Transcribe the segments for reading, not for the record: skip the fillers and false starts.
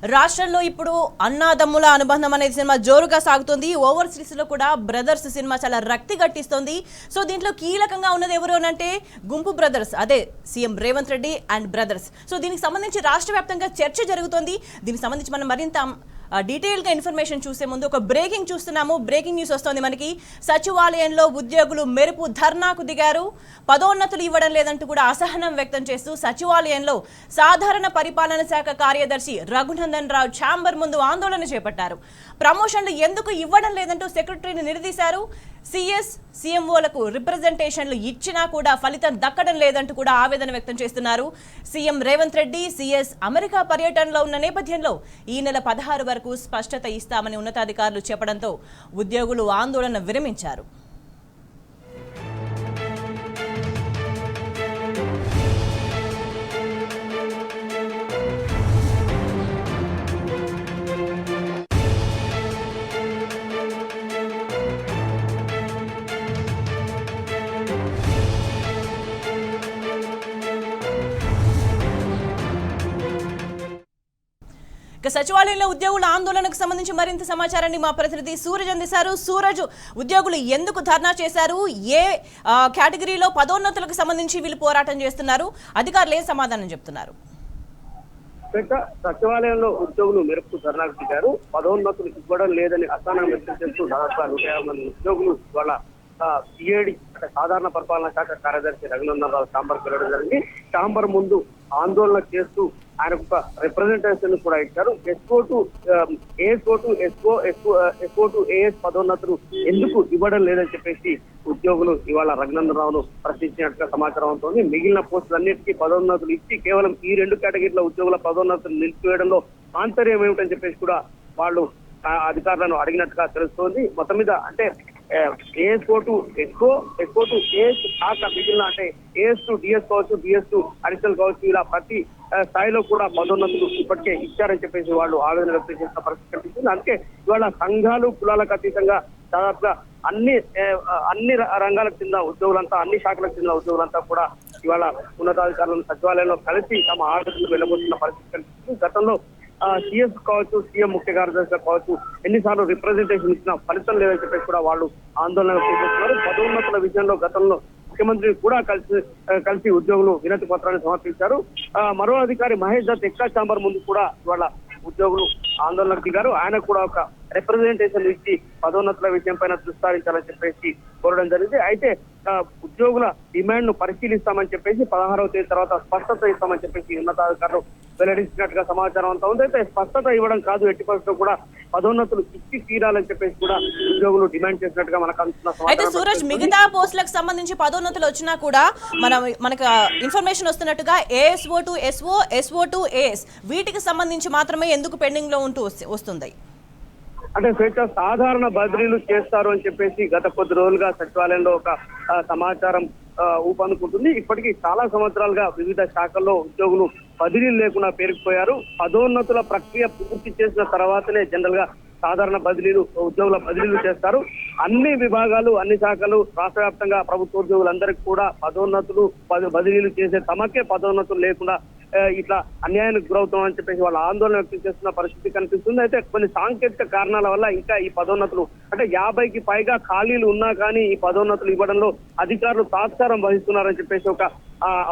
రాష్ట్రంలో ఇప్పుడు అన్నాదమ్ముల అనుబంధం అనే సినిమా జోరుగా సాగుతుంది. ఓవర్సీస్ లో కూడా బ్రదర్స్ సినిమా చాలా రక్తి గట్టిస్తుంది. సో దీంట్లో కీలకంగా ఉన్నది ఎవరు అంటే గుంపు బ్రదర్స్, అదే CM Revanth Reddy and brothers. So దీనికి సంబంధించి రాష్ట్ర వ్యాప్తంగా చర్చ జరుగుతోంది. దీనికి సంబంధించి మనం మరింత డీటెయిల్గా ఇన్ఫర్మేషన్ చూసే ముందు ఒక బ్రేకింగ్ చూస్తున్నాము. బ్రేకింగ్ న్యూస్ వస్తోంది మనకి. సచివాలయంలో ఉద్యోగులు మెరుపు ధర్నాకు దిగారు. పదోన్నతులు ఇవ్వడం లేదంటూ కూడా అసహనం వ్యక్తం చేస్తూ సచివాలయంలో సాధారణ పరిపాలన శాఖ కార్యదర్శి రఘునందన్ రావు ఛాంబర్ ముందు ఆందోళన చేపట్టారు. ప్రమోషన్లు ఎందుకు ఇవ్వడం లేదంటూ సెక్రటరీని నిలదీశారు. సిఎస్ సీఎంఓలకు రిప్రజెంటేషన్లు ఇచ్చినా కూడా ఫలితం దక్కడం లేదంటూ కూడా ఆవేదన వ్యక్తం చేస్తున్నారు. CM Revanth Reddy CS America పర్యటనలో ఉన్న నేపథ్యంలో ఈ నెల 16 వరకు స్పష్టత ఇస్తామని ఉన్నతాధికారులు చెప్పడంతో ఉద్యోగులు ఆందోళన విరమించారు. సచివాలయంలో ఉద్యోగుల ఆందోళనకు సంబంధించి మరింత సమాచారాన్ని మా ప్రతినిధి సూరజ్ అందిస్తారు. సూరజ్, ఉద్యోగులు ఎందుకు ధర్నా చేశారు? ఏ కేటగిరీలో పదోన్నతులకు సంబంధించి వీళ్ళు పోరాటం చేస్తున్నారు? అధికారులు ఏం సమాధానం చెప్తున్నారు? సచివాలయంలో ఉద్యోగులు మెరుపు ధర్నాకు దిగారు. పదోన్నతులు ఇవ్వడం లేదని అసహనం వ్యక్తం చేస్తూ దాదాపు 150 మంది ఉద్యోగులు వాళ్ళ సిఐడి అంటే సాధారణ పరిపాలనా శాఖ కార్యదర్శి రఘునందన్ రావు ఛాంబర్కి వెళ్ళడం జరిగింది. ఛాంబర్ ముందు ఆందోళన చేస్తూ ఆయనకు ఒక రిప్రజెంటేషన్ కూడా ఇచ్చారు. ఎస్ఓ టు ఏఎస్ పదోన్నతులు ఎందుకు ఇవ్వడం లేదని చెప్పేసి ఉద్యోగులు ఇవాళ రఘునందన్ రావును ప్రశ్నించినట్టుగా సమాచారం అవుతోంది. మిగిలిన పోస్టులన్నిటికీ పదోన్నతులు ఇచ్చి కేవలం ఈ 2 కేటగిరీల ఉద్యోగుల పదోన్నతులు నిలిపివేయడంలో ఆంతర్యం ఏమిటని చెప్పేసి కూడా వాళ్ళు అధికారులను అడిగినట్టుగా తెలుస్తోంది. మొత్తం మీద అంటే ఏఎస్ టు ఏఎస్ కాక మిగిలిన అంటే ఏఎస్ టు డిఎస్ కావచ్చు, డిఎస్ టు అడిషనల్ కావచ్చు, ఇలా ప్రతి స్థాయిలో కూడా పదోన్నతులు ఇప్పటికే ఇచ్చారని చెప్పేసి వాళ్ళు ఆవేదన వ్యక్తం చేసిన పరిస్థితి కనిపిస్తుంది. అందుకే ఇవాళ సంఘాలు కులాలకు అతీతంగా దాదాపుగా అన్ని రంగాలకు చెందిన ఉద్యోగులంతా, అన్ని శాఖలకు చెందిన ఉద్యోగులంతా కూడా ఇవాళ ఉన్నతాధికారులను సచివాలయంలో కలిసి తమ ఆవేదనలు వెళ్ళబోతున్న పరిస్థితి కనిపిస్తుంది. గతంలో సిఎస్ కావచ్చు, సీఎం ముఖ్య కార్యదర్శి కావచ్చు, ఎన్నిసార్లు రిప్రజెంటేషన్ ఇచ్చినా ఫలితం లేదని చెప్పేసి కూడా వాళ్ళు ఆందోళన చేస్తున్నారు. పదోన్నతుల విషయంలో గతంలో ముఖ్యమంత్రి కూడా కలిసి ఉద్యోగులు వినతి పత్రాన్ని సమర్పించారు. మరో అధికారి మహేష్ దత్ ఎక్కా ఛాంబర్ ముందు కూడా ఇవాళ ఉద్యోగులు ఆందోళనకు దిగారు. ఆయన కూడా ఒక రిప్రజెంటేషన్ ఇచ్చి పదోన్నతుల విషయం పైన దృష్టించాలని చెప్పేసి కోరడం జరిగింది. అయితే ఉద్యోగుల డిమాండ్ ను పరిశీలిస్తామని చెప్పేసి 16వ తేదీ తర్వాత స్పష్టత ఇస్తామని చెప్పేసి ఉన్నతాధికారులు వెల్లడించినట్టుగా సమాచారం అంతా ఉంది. అయితే స్పష్టత ఇవ్వడం కాదు, ఎట్టి పరిస్థితుల్లో కూడా పదోన్నతులు ఇచ్చి తీరాలని చెప్పేసి కూడా ఉద్యోగులు డిమాండ్ చేసినట్టుగా మనకు అందుతున్న. అయితే సూరజ్, మిగతా పోస్టులకు సంబంధించి పదోన్నతులు వచ్చినా కూడా మనకు ఇన్ఫర్మేషన్ వస్తున్నట్టుగా ASO to SO, SO to AS వీటికి సంబంధించి మాత్రమే ఎందుకు పెండింగ్ లో ఉంటూ వస్తుంది? అంటే స్వేచ్ఛ సాధారణ బదిలీలు చేస్తారు అని చెప్పేసి గత కొద్ది రోజులుగా సచివాలయంలో ఒక సమాచారం ఊపందుకుంటుంది. ఇప్పటికీ చాలా సంవత్సరాలుగా వివిధ శాఖల్లో ఉద్యోగులు బదిలీలు లేకుండా పేరుకుపోయారు. పదోన్నతుల ప్రక్రియ పూర్తి చేసిన తర్వాతనే జనరల్ గా సాధారణ బదిలీలు, ఉద్యోగుల బదిలీలు చేస్తారు. అన్ని విభాగాలు, అన్ని శాఖలు, రాష్ట్ర వ్యాప్తంగా ప్రభుత్వ ఉద్యోగులందరికీ కూడా పదోన్నతులు బదిలీలు చేసే తమకే పదోన్నతులు లేకుండా ఇట్లా అన్యాయానికి గురవుతామని చెప్పేసి వాళ్ళ ఆందోళన వ్యక్తం చేస్తున్న పరిస్థితి కనిపిస్తుంది. అయితే కొన్ని సాంకేతిక కారణాల వల్ల ఇంకా ఈ పదోన్నతులు అంటే 50కి పైగా ఖాళీలు ఉన్నా కానీ ఈ పదోన్నతులు ఇవ్వడంలో అధికారులు తాత్సారం వహిస్తున్నారని చెప్పేసి ఒక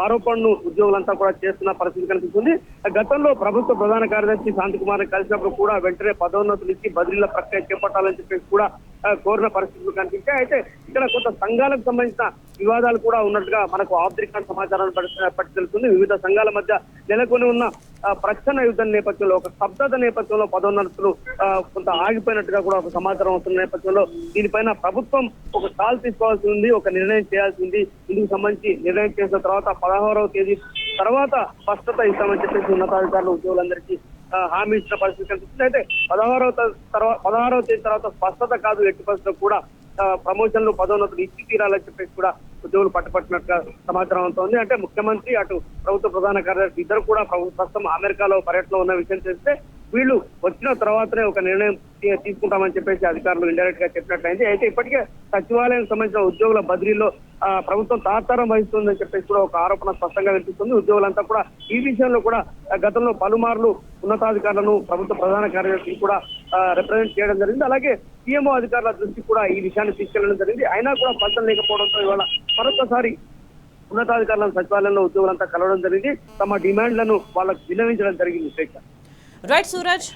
ఆరోపణను ఉద్యోగులంతా కూడా చేస్తున్న పరిస్థితి కనిపిస్తుంది. గతంలో ప్రభుత్వ ప్రధాన కార్యదర్శి శాంతికుమార్ కలిసినప్పుడు కూడా వెంటనే పదోన్నతులు ఇచ్చి బదిలీల ప్రక్రియ చేపట్టాలని చెప్పేసి కూడా కోరిన పరిస్థితులు కనిపించాయి. అయితే ఇక్కడ కొంత సంఘాలకు సంబంధించిన వివాదాలు కూడా ఉన్నట్టుగా మనకు ఆఫ్ ది రికార్డ్ సమాచారం పట్టి తెలుస్తుంది. వివిధ సంఘాల మధ్య నెలకొని ఉన్న ప్రచ్ఛన్న యుద్ధం నేపథ్యంలో, ఒక స్తబ్దత నేపథ్యంలో పదోన్నతులు కొంత ఆగిపోయినట్టుగా కూడా ఒక సమాచారం వస్తున్న నేపథ్యంలో దీనిపైన ప్రభుత్వం ఒక కాల్ తీసుకోవాల్సి ఉంది, ఒక నిర్ణయం చేయాల్సి ఉంది. ఇందుకు సంబంధించి నిర్ణయం చేసిన తర్వాత 16వ తేదీ తర్వాత స్పష్టత ఇస్తామని చెప్పేసి ఉన్నతాధికారులు ఉద్యోగులందరికీ హామీ ఇచ్చిన పరిస్థితి కనిపిస్తుంది. అయితే 16వ తేదీ తర్వాత స్పష్టత కాదు, ఎట్టి పరిస్థితుల్లో కూడా ప్రమోషన్లు, పదోన్నతులు ఇచ్చి తీరాలని చెప్పేసి కూడా ఉద్యోగులు పట్టుపట్టినట్టుగా సమాచారం అవుతోంది. అంటే ముఖ్యమంత్రి, అటు ప్రభుత్వ ప్రధాన కార్యదర్శి ఇద్దరు కూడా ప్రస్తుతం అమెరికాలో పర్యటనలో ఉన్న విషయం తెలిస్తే వీళ్ళు వచ్చిన తర్వాతనే ఒక నిర్ణయం తీసుకుంటామని చెప్పేసి అధికారులు ఇండైరెక్ట్ గా చెప్పినట్లయింది. అయితే ఇప్పటికే సచివాలయం సంబంధించిన ఉద్యోగుల బదిలీలో ప్రభుత్వం తాత్సారం వహిస్తుందని చెప్పేసి కూడా ఒక ఆరోపణ స్పష్టంగా వినిపిస్తుంది. ఉద్యోగులంతా కూడా ఈ విషయంలో కూడా గతంలో పలుమార్లు ఉన్నతాధికారులను ప్రభుత్వ ప్రధాన కార్యదర్శిని కూడా రిప్రజెంట్ చేయడం జరిగింది. అలాగే సీఎంఓ అధికారుల దృష్టికి కూడా ఈ విషయాన్ని తీసుకెళ్లడం జరిగింది. అయినా కూడా ఫలితం లేకపోవడంతో ఇవాళ మరొకసారి ఉన్నతాధికారులను సచివాలయంలో ఉద్యోగులంతా కలవడం జరిగింది. తమ డిమాండ్లను వాళ్ళకు విన్నవించడం జరిగింది. రైట్ సూరజ్.